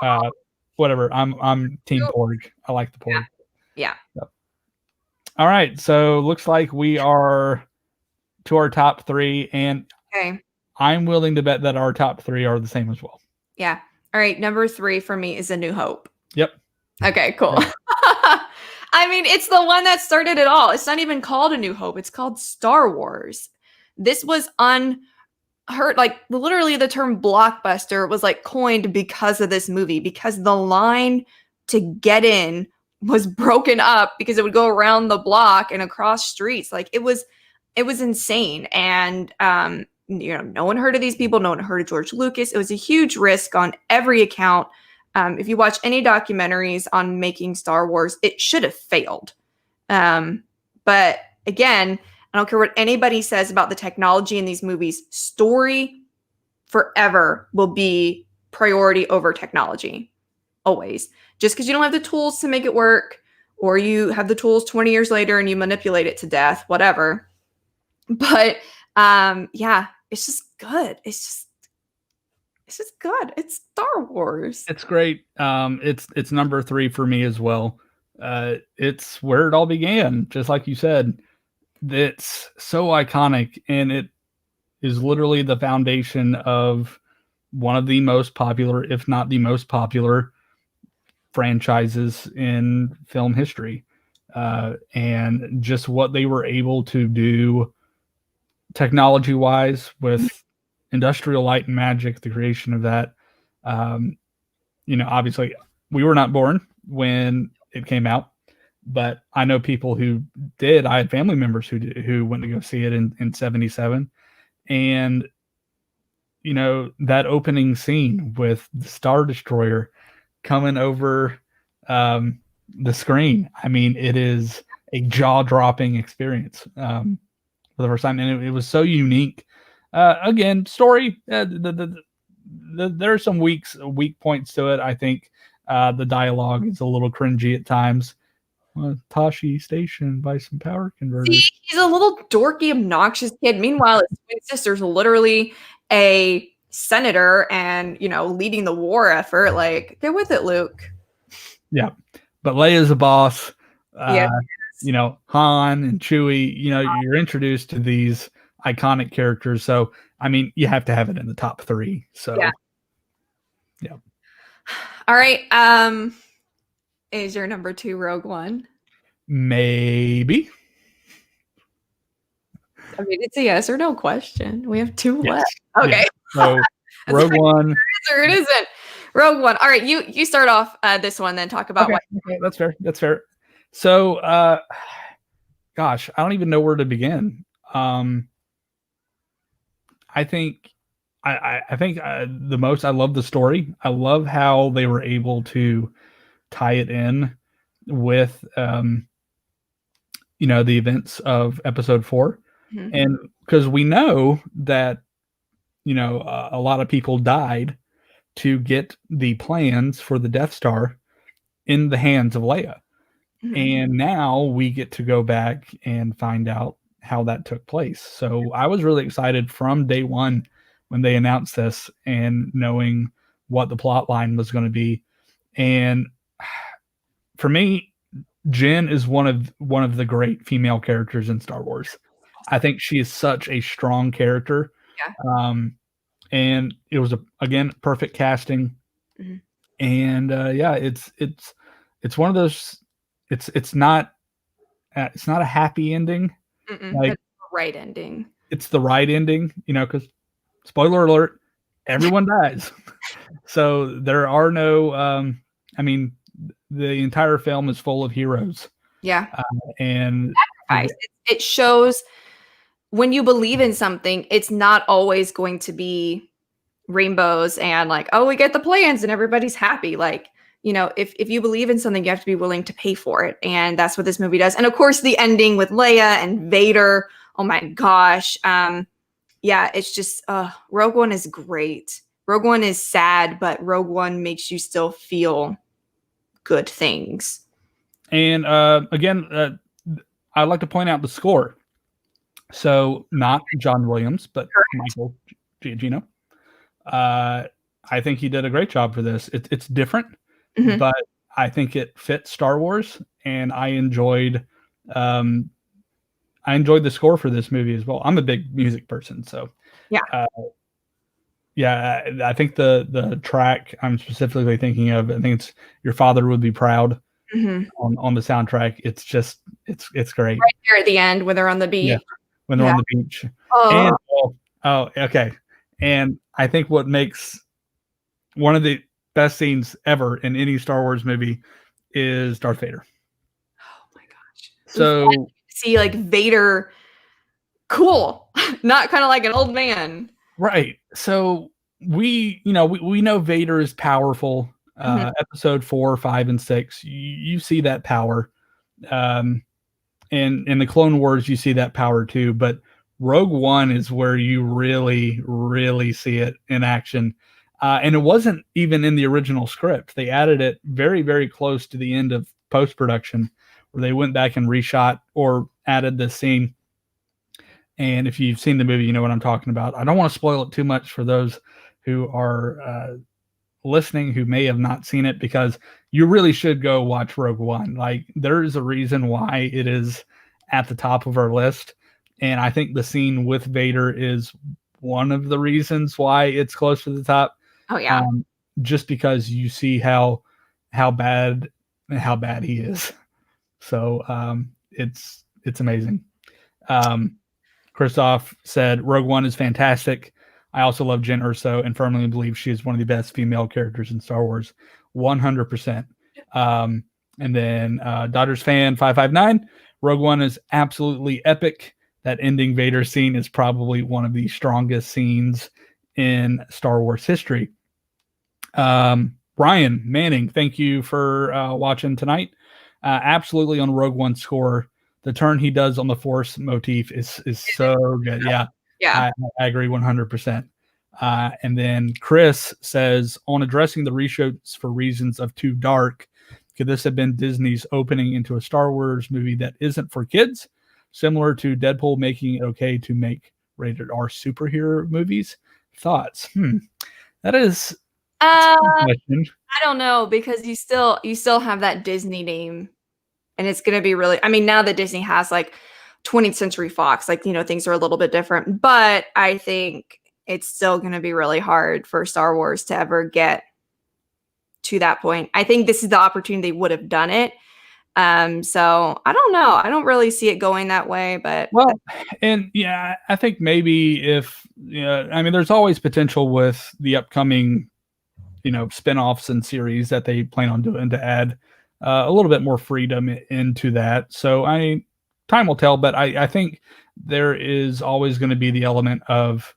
whatever. I'm Team Porg. I like the Porg. Yeah. So. All right. So looks like we are to our top 3, and okay. I'm willing to bet that our top 3 are the same as well. Yeah. All right. Number 3 for me is A New Hope. Yep. Okay, cool. Right. I mean, it's the one that started it all. It's not even called A New Hope. It's called Star Wars. This was unheard. Like literally the term blockbuster was like coined because of this movie, because the line to get in was broken up because it would go around the block and across streets. Like it was insane. And, no one heard of these people. No one heard of George Lucas. It was a huge risk on every account. If you watch any documentaries on making Star Wars, it should have failed. But again, I don't care what anybody says about the technology in these movies. Story forever will be priority over technology. Always. Just because you don't have the tools to make it work, or you have the tools 20 years later and you manipulate it to death, whatever. But yeah, it's just good. It's just good. It's Star Wars. It's great. It's number 3 for me as well. It's where it all began, just like you said. It's so iconic, and it is literally the foundation of one of the most popular, if not the most popular, franchises in film history. And just what they were able to do technology-wise with Industrial Light and Magic, the creation of that. Obviously we were not born when it came out, but I know people who did. I had family members who went to go see it in 77. And, that opening scene with the Star Destroyer coming over the screen. I mean, it is a jaw-dropping experience for the first time. And it was so unique. Again, story, there are some weak points to it. I think the dialogue is a little cringy at times. Tashi Station, buy some power converters. See, he's a little dorky, obnoxious kid. Meanwhile, his twin sister's literally a senator and, leading the war effort. Like, get with it, Luke. Yeah. But Leia's a boss. Yeah. Han and Chewie, you're introduced to these iconic characters. So, I mean, you have to have it in the top 3. So, yeah. All right. Is your number 2 Rogue One? Maybe. I mean, it's a yes or no question. We have 2 yes. left. Okay. Yeah. So, Rogue One. Or it isn't. Rogue One. All right. You start off this one, then talk about okay. Okay, that's fair. So, gosh, I don't even know where to begin. I think I think the most I love the story. I love how they were able to tie it in with the events of episode 4, Mhm. and because we know that a lot of people died to get the plans for the Death Star in the hands of Leia. Mhm. And now we get to go back and find out how that took place. So I was really excited from day one when they announced this and knowing what the plot line was going to be. And for me, Jen is one of the great female characters in Star Wars. I think she is such a strong character. Yeah. And it was again perfect casting. Mhm. And yeah, it's one of those. It's not a happy ending. Mm-mm. Like That's the right ending. it's the right ending, because spoiler alert, everyone dies. So there are no. I mean, the entire film is full of heroes, Yeah. and Sacrifice. It shows when you believe in something, it's not always going to be rainbows and like, oh, we get the plans and everybody's happy. Like, if you believe in something, you have to be willing to pay for it. And that's what this movie does. And of course, the ending with Leia and Vader. Oh my gosh. Yeah, it's just Rogue One is great. Rogue One is sad, but Rogue One makes you still feel good things. And again, I'd like to point out the score. So not John Williams, but Michael Giacchino. I think he did a great job for this. It's different, Mhm. but I think it fits Star Wars, and I enjoyed the score for this movie as well. I'm a big music person, so Yeah. yeah. I think the track I'm specifically thinking of, I think it's "Your Father Would Be Proud" Mhm. on the soundtrack. It's just it's great. Right there at the end when they're on the beach. Yeah, when they're on the beach. And okay. And I think what makes one of the best scenes ever in any Star Wars movie is Darth Vader. Oh my gosh. So See like Vader cool, not kind of like an old man. right. So we know Vader is powerful. Episode 4, 5, and 6, you see that power. And in the Clone Wars, you see that power too. But Rogue One is where you really, really see it in action. And it wasn't even in the original script. They added it very, very close to the end of post-production, where they went back and reshot or added this scene. And if you've seen the movie, you know what I'm talking about. I don't want to spoil it too much for those who are listening who may have not seen it, because you really should go watch Rogue One. Like, there's a reason why it is at the top of our list. And I think the scene with Vader is one of the reasons why it's close to the top. Oh yeah. Just because you see how bad he is. So it's amazing. Christoph said Rogue One is fantastic. I also love Jen Erso and firmly believe she is one of the best female characters in Star Wars. 100%. And then Dodgers fan 559. Rogue One is absolutely epic. That ending Vader scene is probably one of the strongest scenes in Star Wars history. Brian Manning, thank you for watching tonight. Absolutely on Rogue One score. The turn he does on the Force motif is so good. Yeah. Yeah. I agree 100%. And then Chris says, on addressing the reshoots for reasons of too dark, could this have been Disney's opening into a Star Wars movie that isn't for kids, similar to Deadpool making it okay to make rated R superhero movies? Thoughts? That is I question. don't know, because you still have that Disney name, and it's going to be really, I mean, now that Disney has like 20th Century Fox, like, things are a little bit different, but I think it's still going to be really hard for Star Wars to ever get to that point. I think this is the opportunity they would have done it. So I don't know. I don't really see it going that way, but and yeah, I think maybe if, I mean, there's always potential with the upcoming, spinoffs and series that they plan on doing to add a little bit more freedom into that. So time will tell, but I think there is always going to be the element of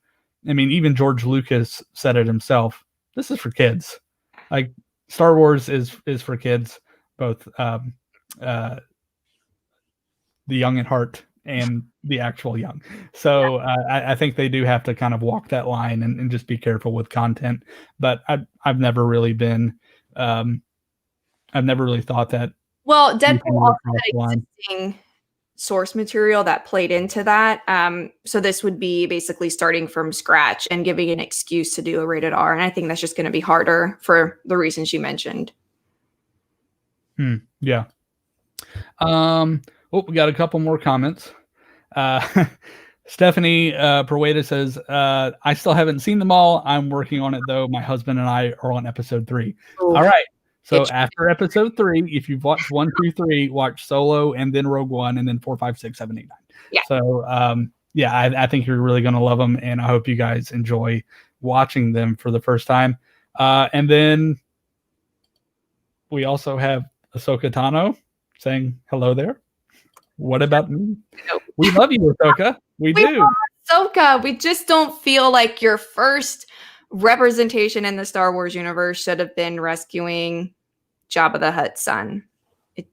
I mean, even George Lucas said it himself. This is for kids. Like Star Wars is for kids, both the young at heart and the actual young. So I think they do have to kind of walk that line and just be careful with content. But I've never really been, I've never really thought that. Well, Deadpool also line. had existing source material that played into that. So this would be basically starting from scratch and giving an excuse to do a rated R. And I think that's just going to be harder for the reasons you mentioned. Yeah. We got a couple more comments. Stephanie Perweda says, I still haven't seen them all. I'm working on it though. My husband and I are on episode 3. Ooh. All right. So after episode 3, if you've watched 1, 2, 3, watch Solo and then Rogue One and then 4, 5, 6, 7, 8, 9. Yeah. So I think you're really going to love them, and I hope you guys enjoy watching them for the first time. And then we also have Ahsoka Tano saying hello there. What about me? We love you, Ahsoka. We do. Love Ahsoka. We just don't feel like your first representation in the Star Wars universe should have been rescuing Jabba the Hutt's son. It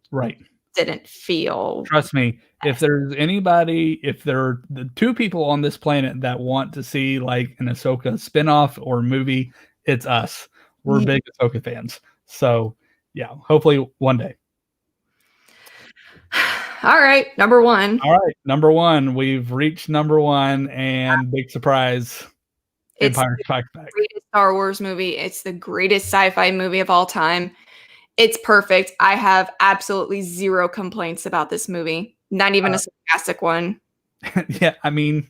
didn't feel. Trust me, if there's anybody, if there are the 2 people on this planet that want to see like an Ahsoka spinoff or movie, it's us. We're big Ahsoka fans. So yeah, hopefully one day. All right, number 1. All right, number 1. We've reached number 1, and big surprise. Empire Strikes Back. Greatest Star Wars movie. It's the greatest sci-fi movie of all time. It's perfect. I have absolutely 0 complaints about this movie. Not even a sarcastic one. Yeah, I mean,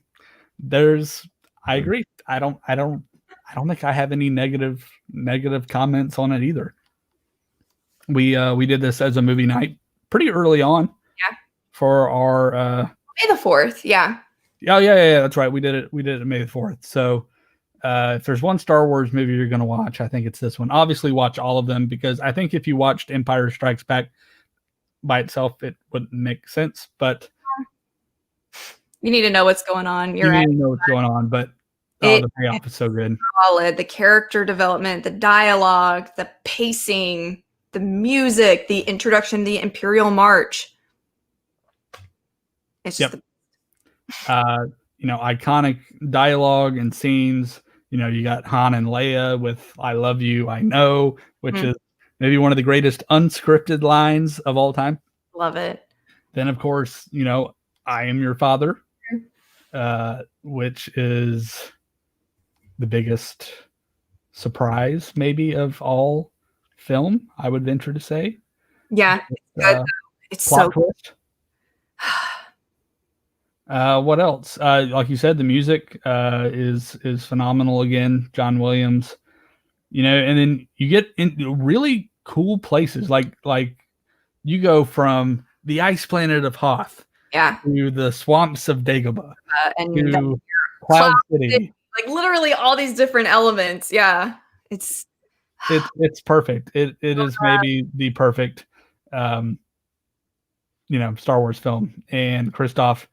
I agree. I don't think I have any negative comments on it either. We did this as a movie night pretty early on. Yeah. For our May the 4th, yeah. Oh yeah, that's right. We did it May the 4th. So if there's one Star Wars movie you're going to watch, I think it's this one. Obviously, watch all of them, because I think if you watched Empire Strikes Back by itself, it wouldn't make sense. But you need to know what's going on. You need to know what's going on, but the payoff is so good. Solid. The character development, the dialogue, the pacing, the music, the introduction, the Imperial March. It's just iconic dialogue and scenes. You got Han and Leia with "I love you, I know," which is maybe one of the greatest unscripted lines of all time. Love it. Then, of course, "I am your father," which is the biggest surprise maybe of all film, I would venture to say. Yeah, it's so twist. What else? Like you said, the music is phenomenal again. John Williams, and then you get into really cool places like you go from the ice planet of Hoth, to the swamps of Dagobah, and to Cloud City. Like literally all these different elements. Yeah, it's perfect. It is maybe the perfect Star Wars film, and Christoph.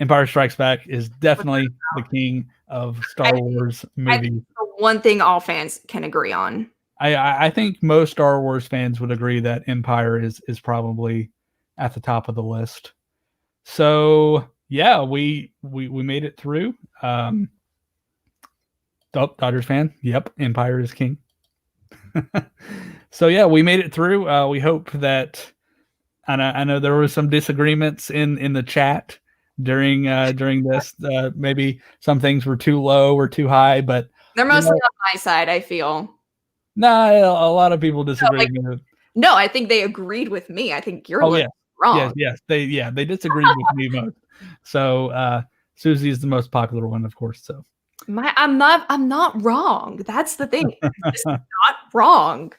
Empire Strikes Back is definitely the king of Star Wars movies. One thing all fans can agree on. I think most Star Wars fans would agree that Empire is probably at the top of the list. So yeah, we made it through. Dodgers fan. Yep, Empire is king. So yeah, we made it through. We hope that. I know there were some disagreements in the chat during this. Maybe some things were too low or too high, but they're mostly on my side, I feel. Nah, a lot of people disagree. No, I think they agreed with me. I think you're wrong. Yes, they disagreed with me most. So Susie is the most popular one, of course. So I'm not wrong. That's the thing. It's not wrong.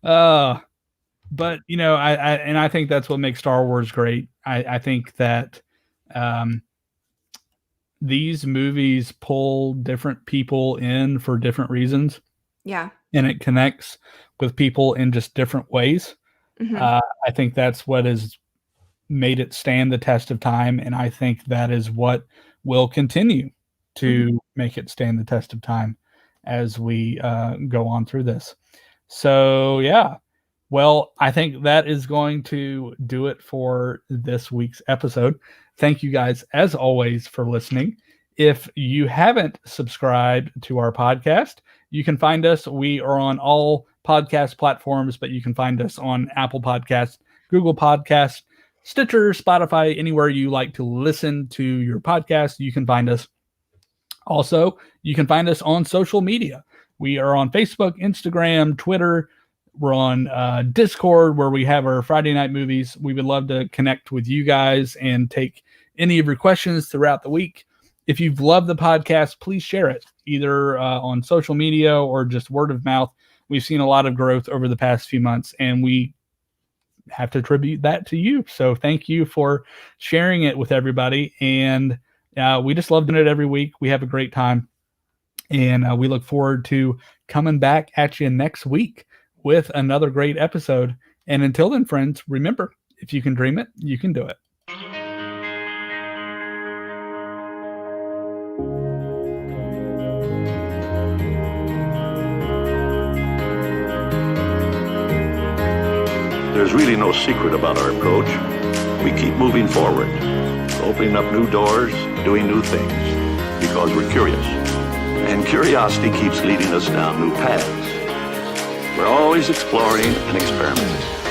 But I think that's what makes Star Wars great. I think that these movies pull different people in for different reasons. Yeah. And it connects with people in just different ways. Mm-hmm. I think that's what has made it stand the test of time. And I think that is what will continue to make it stand the test of time as we go on through this. So, yeah. Well, I think that is going to do it for this week's episode. Thank you guys, as always, for listening. If you haven't subscribed to our podcast, you can find us. We are on all podcast platforms, but you can find us on Apple Podcasts, Google Podcasts, Stitcher, Spotify, anywhere you like to listen to your podcast, you can find us. Also, you can find us on social media. We are on Facebook, Instagram, Twitter. We're on Discord, where we have our Friday night movies. We would love to connect with you guys and take any of your questions throughout the week. If you've loved the podcast, please share it, either on social media or just word of mouth. We've seen a lot of growth over the past few months, and we have to attribute that to you. So thank you for sharing it with everybody. And we just love doing it every week. We have a great time. And we look forward to coming back at you next week with another great episode. And until then, friends, remember, if you can dream it, you can do it. There's really no secret about our approach. We keep moving forward, opening up new doors, doing new things, because we're curious. And curiosity keeps leading us down new paths. We're always exploring and experimenting.